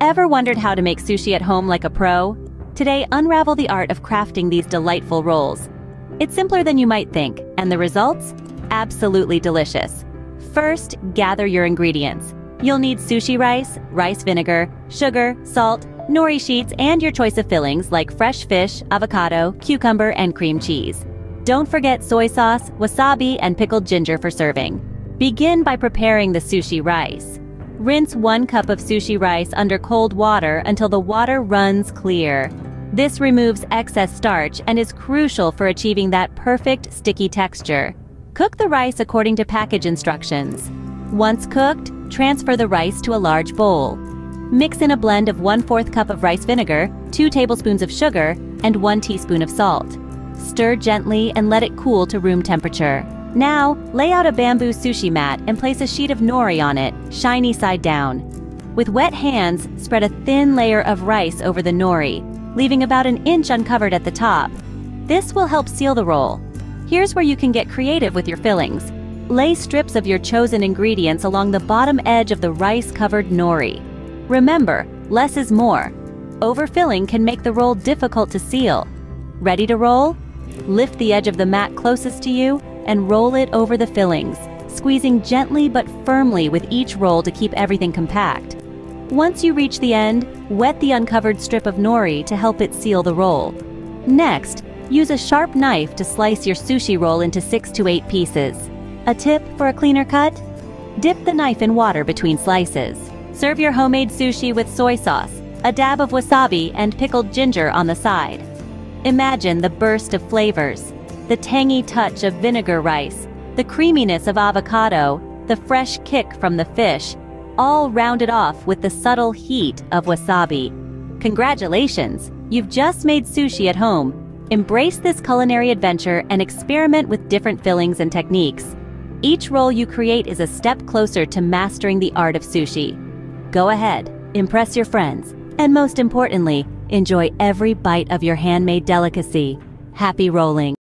Ever wondered how to make sushi at home like a pro? Today, unravel the art of crafting these delightful rolls. It's simpler than you might think, and the results? Absolutely delicious. First, gather your ingredients. You'll need sushi rice, rice vinegar, sugar, salt, nori sheets, and your choice of fillings like fresh fish, avocado, cucumber, and cream cheese. Don't forget soy sauce, wasabi, and pickled ginger for serving. Begin by preparing the sushi rice. Rinse 1 cup of sushi rice under cold water until the water runs clear. This removes excess starch and is crucial for achieving that perfect sticky texture. Cook the rice according to package instructions. Once cooked, transfer the rice to a large bowl. Mix in a blend of 1/4 cup of rice vinegar, 2 tablespoons of sugar, and 1 teaspoon of salt. Stir gently and let it cool to room temperature. Now, lay out a bamboo sushi mat and place a sheet of nori on it, shiny side down. With wet hands, spread a thin layer of rice over the nori, leaving about an inch uncovered at the top. This will help seal the roll. Here's where you can get creative with your fillings. Lay strips of your chosen ingredients along the bottom edge of the rice-covered nori. Remember, less is more. Overfilling can make the roll difficult to seal. Ready to roll? Lift the edge of the mat closest to you and roll it over the fillings, squeezing gently but firmly with each roll to keep everything compact. Once you reach the end, wet the uncovered strip of nori to help it seal the roll. Next, use a sharp knife to slice your sushi roll into 6 to 8 pieces. A tip for a cleaner cut? Dip the knife in water between slices. Serve your homemade sushi with soy sauce, a dab of wasabi, and pickled ginger on the side. Imagine the burst of flavors. The tangy touch of vinegar rice, the creaminess of avocado, the fresh kick from the fish, all rounded off with the subtle heat of wasabi. Congratulations! You've just made sushi at home. Embrace this culinary adventure and experiment with different fillings and techniques. Each roll you create is a step closer to mastering the art of sushi. Go ahead, impress your friends, and most importantly, enjoy every bite of your handmade delicacy. Happy rolling!